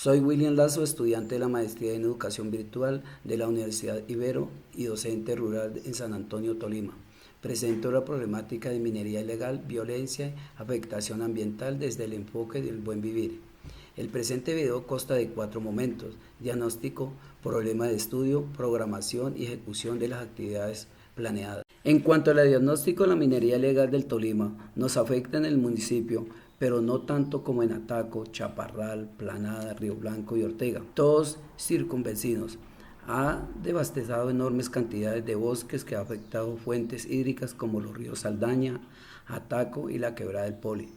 Soy William Lazo, estudiante de la Maestría en Educación Virtual de la Universidad Ibero y docente rural en San Antonio, Tolima. Presento la problemática de minería ilegal, violencia y afectación ambiental desde el enfoque del buen vivir. El presente video consta de 4 momentos: diagnóstico, problema de estudio, programación y ejecución de las actividades planeadas. En cuanto al diagnóstico, la minería ilegal del Tolima nos afecta en el municipio, pero no tanto como en Ataco, Chaparral, Planada, Río Blanco y Ortega, todos circunvecinos. Ha devastado enormes cantidades de bosques que ha afectado fuentes hídricas como los ríos Saldaña, Ataco y la Quebrada del Poli.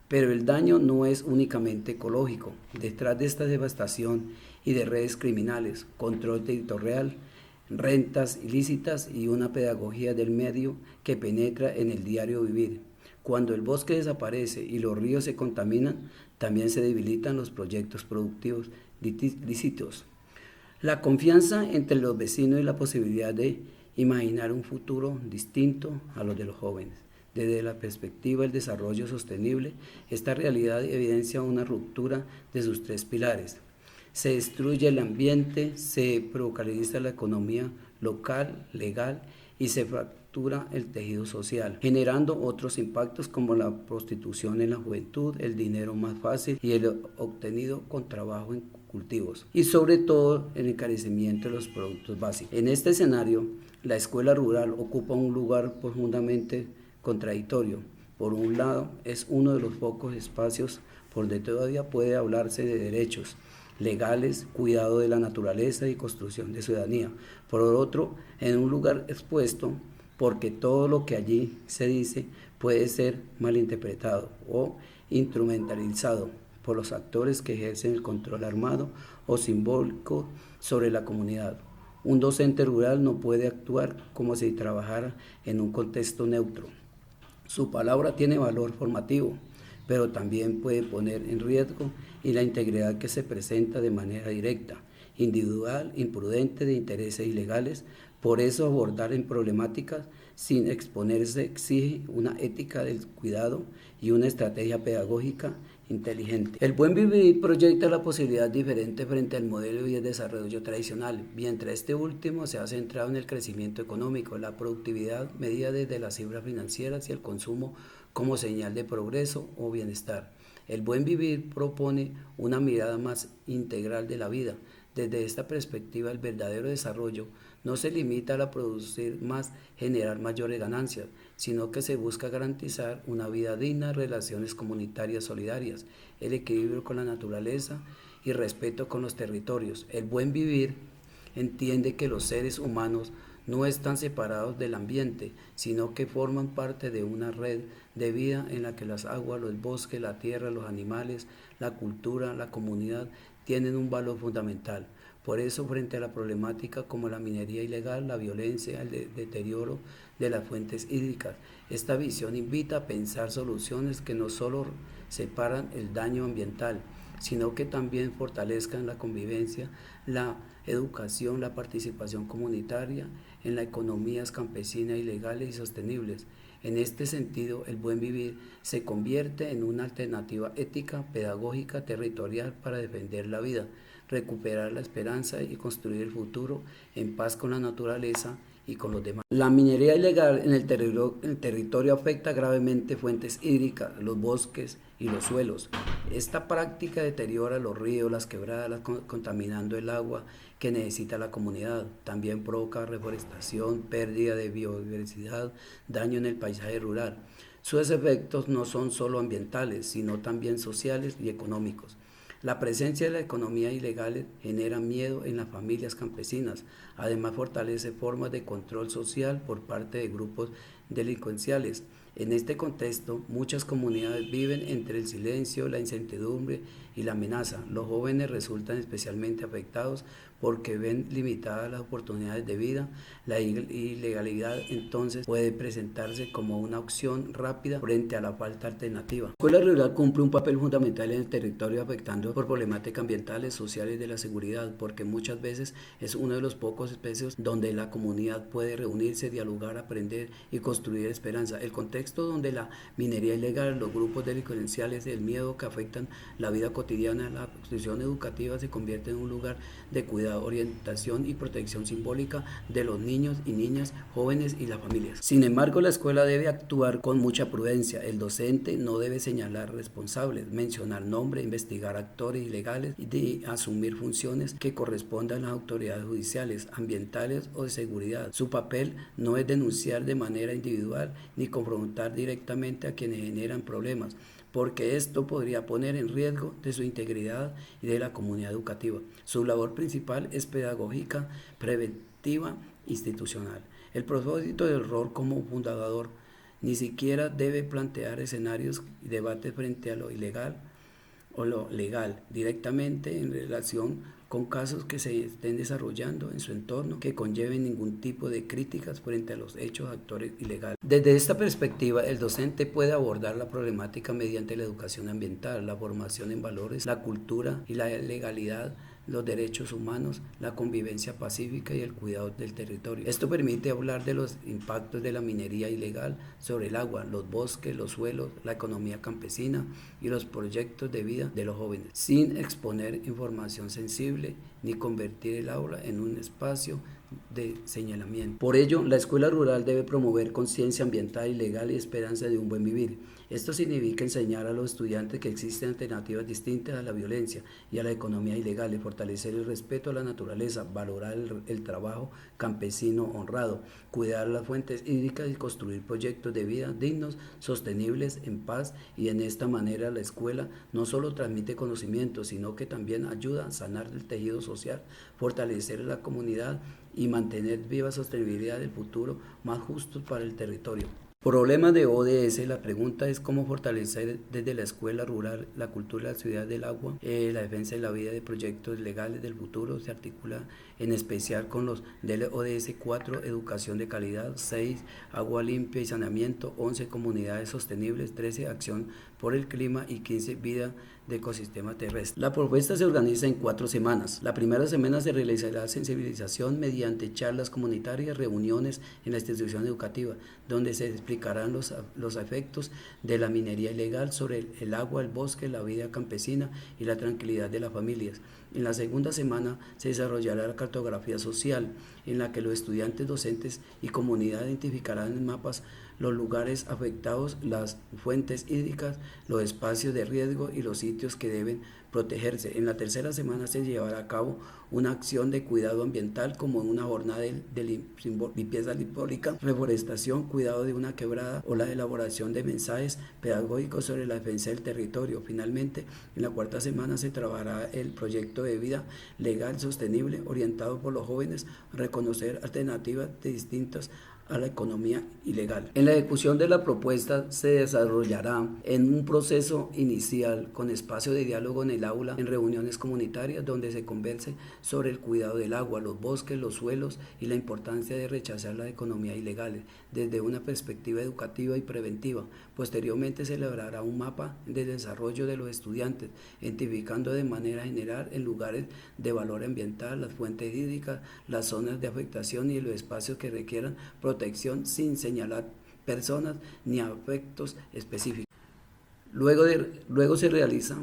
Pero el daño no es únicamente ecológico. Detrás de esta devastación y de redes criminales, control territorial, rentas ilícitas y una pedagogía del medio que penetra en el diario vivir. Cuando el bosque desaparece y los ríos se contaminan, también se debilitan los proyectos productivos lícitos. La confianza entre los vecinos y la posibilidad de imaginar un futuro distinto a los de los jóvenes. Desde la perspectiva del desarrollo sostenible, esta realidad evidencia una ruptura de sus 3 pilares. Se destruye el ambiente, se precariza la economía local, legal y se fractura el tejido social, generando otros impactos como la prostitución en la juventud, el dinero más fácil y el obtenido con trabajo en cultivos y sobre todo el encarecimiento de los productos básicos. En este escenario, la escuela rural ocupa un lugar profundamente contradictorio. Por un lado, es uno de los pocos espacios por donde todavía puede hablarse de derechos legales, cuidado de la naturaleza y construcción de ciudadanía. Por otro, en un lugar expuesto porque todo lo que allí se dice puede ser malinterpretado o instrumentalizado por los actores que ejercen el control armado o simbólico sobre la comunidad. Un docente rural no puede actuar como si trabajara en un contexto neutro. Su palabra tiene valor formativo, pero también puede poner en riesgo y la integridad que se presenta de manera directa, individual, imprudente, de intereses ilegales. Por eso abordar en problemáticas sin exponerse exige una ética del cuidado y una estrategia pedagógica inteligente. El buen vivir proyecta la posibilidad diferente frente al modelo y el desarrollo tradicional, mientras este último se ha centrado en el crecimiento económico, la productividad medida desde las cifras financieras y el consumo como señal de progreso o bienestar. El buen vivir propone una mirada más integral de la vida. Desde esta perspectiva, el verdadero desarrollo no se limita a producir más, generar mayores ganancias, sino que se busca garantizar una vida digna, relaciones comunitarias solidarias, el equilibrio con la naturaleza y respeto con los territorios. El buen vivir entiende que los seres humanos no están separados del ambiente, sino que forman parte de una red de vida en la que las aguas, los bosques, la tierra, los animales, la cultura, la comunidad tienen un valor fundamental. Por eso, frente a la problemática como la minería ilegal, la violencia, el deterioro de las fuentes hídricas, esta visión invita a pensar soluciones que no solo separan el daño ambiental, sino que también fortalezcan la convivencia, la educación, la participación comunitaria en las economías campesinas y legales y sostenibles. En este sentido, el buen vivir se convierte en una alternativa ética, pedagógica, territorial para defender la vida, recuperar la esperanza y construir el futuro en paz con la naturaleza y con los demás. La minería ilegal en el territorio afecta gravemente fuentes hídricas, los bosques y los suelos. Esta práctica deteriora los ríos, las quebradas, contaminando el agua que necesita la comunidad. También provoca reforestación, pérdida de biodiversidad, daño en el paisaje rural. Sus efectos no son solo ambientales, sino también sociales y económicos. La presencia de la economía ilegal genera miedo en las familias campesinas, además fortalece formas de control social por parte de grupos delincuenciales. En este contexto, muchas comunidades viven entre el silencio, la incertidumbre y la amenaza. Los jóvenes resultan especialmente afectados porque ven limitadas las oportunidades de vida. La ilegalidad entonces puede presentarse como una opción rápida frente a la falta alternativa. La escuela rural cumple un papel fundamental en el territorio, afectando por problemáticas ambientales, sociales y de la seguridad, porque muchas veces es uno de los pocos espacios donde la comunidad puede reunirse, dialogar, aprender y construir esperanza. El contexto donde la minería ilegal, los grupos delincuenciales, el miedo que afectan la vida cotidiana cotidiana, la institución educativa se convierte en un lugar de cuidado, orientación y protección simbólica de los niños y niñas, jóvenes y las familias. Sin embargo, la escuela debe actuar con mucha prudencia. El docente no debe señalar responsables, mencionar nombres, investigar actores ilegales y de asumir funciones que correspondan a las autoridades judiciales, ambientales o de seguridad. Su papel no es denunciar de manera individual ni confrontar directamente a quienes generan problemas, porque esto podría poner en riesgo de su integridad y de la comunidad educativa. Su labor principal es pedagógica, preventiva, institucional. El propósito del rol como fundador ni siquiera debe plantear escenarios y debates frente a lo ilegal o lo legal, directamente en relación con casos que se estén desarrollando en su entorno que conlleven ningún tipo de críticas frente a los hechos actores ilegales. Desde esta perspectiva, el docente puede abordar la problemática mediante la educación ambiental, la formación en valores, la cultura y la legalidad, los derechos humanos, la convivencia pacífica y el cuidado del territorio. Esto permite hablar de los impactos de la minería ilegal sobre el agua, los bosques, los suelos, la economía campesina y los proyectos de vida de los jóvenes, sin exponer información sensible ni convertir el aula en un espacio de señalamiento. Por ello, la escuela rural debe promover conciencia ambiental y legal y esperanza de un buen vivir. Esto significa enseñar a los estudiantes que existen alternativas distintas a la violencia y a la economía ilegal, y fortalecer el respeto a la naturaleza, valorar el trabajo campesino honrado, cuidar las fuentes hídricas y construir proyectos de vida dignos, sostenibles, en paz, y en esta manera la escuela no solo transmite conocimiento, sino que también ayuda a sanar el tejido social, fortalecer la comunidad y mantener viva la sostenibilidad del futuro más justo para el territorio. Problemas de ODS, la pregunta es cómo fortalecer desde la escuela rural la cultura de la ciudad del agua, la defensa de la vida de proyectos legales del futuro. Se articula en especial con los del ODS 4, educación de calidad, 6, agua limpia y saneamiento, 11, comunidades sostenibles, 13, acción por el clima y 15, vida de ecosistema terrestre. La propuesta se organiza en 4 semanas. La primera semana se realizará sensibilización mediante charlas comunitarias, reuniones en la institución educativa, donde se explicarán los efectos de la minería ilegal sobre el agua, el bosque, la vida campesina y la tranquilidad de las familias. En la segunda semana se desarrollará la cartografía social, en la que los estudiantes, docentes y comunidad identificarán en mapas los lugares afectados, las fuentes hídricas, los espacios de riesgo y los sitios que deben protegerse. En la tercera semana se llevará a cabo una acción de cuidado ambiental, como una jornada de limpieza simbólica, reforestación, cuidado de una quebrada o la elaboración de mensajes pedagógicos sobre la defensa del territorio. Finalmente, en la cuarta semana se trabajará el proyecto de vida legal sostenible orientado por los jóvenes a reconocer alternativas distintas a la economía ilegal. En la ejecución de la propuesta se desarrollará en un proceso inicial con espacio de diálogo en el aula, en reuniones comunitarias donde se converse sobre el cuidado del agua, los bosques, los suelos y la importancia de rechazar la economía ilegal desde una perspectiva educativa y preventiva. Posteriormente se elaborará un mapa de desarrollo de los estudiantes, identificando de manera general en lugares de valor ambiental, las fuentes hídricas, las zonas de afectación y los espacios que requieran protección, sin señalar personas ni afectos específicos. Luego se realiza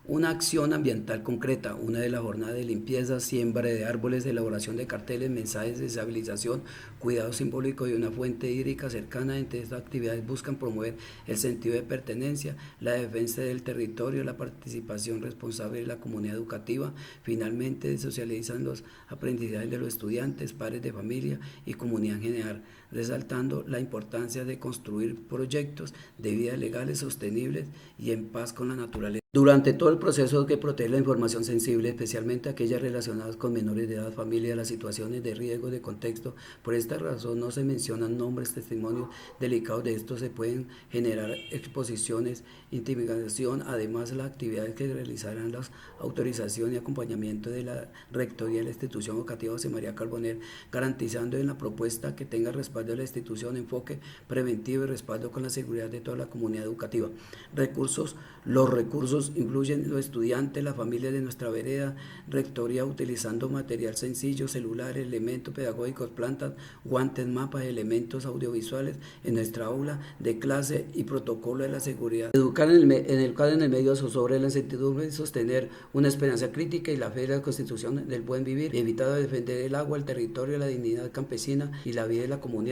una acción ambiental concreta, una de las jornadas de limpieza, siembra de árboles, elaboración de carteles, mensajes de sensibilización, cuidado simbólico de una fuente hídrica cercana. Entre estas actividades buscan promover el sentido de pertenencia, la defensa del territorio, la participación responsable de la comunidad educativa. Finalmente, socializan los aprendizajes de los estudiantes, padres de familia y comunidad en general, resaltando la importancia de construir proyectos de vida legales, sostenibles y en paz con la naturaleza. Durante todo el proceso que protege la información sensible, especialmente aquellas relacionadas con menores de edad, familia, las situaciones de riesgo de contexto. Por esta razón no se mencionan nombres, testimonios delicados. De estos se pueden generar exposiciones, intimidación. Además, las actividades que realizarán las autorización y acompañamiento de la rectoría de la institución educativa José María Carbonell, garantizando en la propuesta que tenga respaldo de la institución, enfoque preventivo y respaldo con la seguridad de toda la comunidad educativa. Los recursos influyen los estudiantes, las familias de nuestra vereda, rectoría utilizando material sencillo, celulares, elementos pedagógicos, plantas, guantes, mapas, elementos audiovisuales en nuestra aula de clase y protocolo de la seguridad. Educar en el medio sobre la incertidumbre y sostener una esperanza crítica y la fe de la constitución del buen vivir, y evitar defender el agua, el territorio, la dignidad campesina y la vida de la comunidad.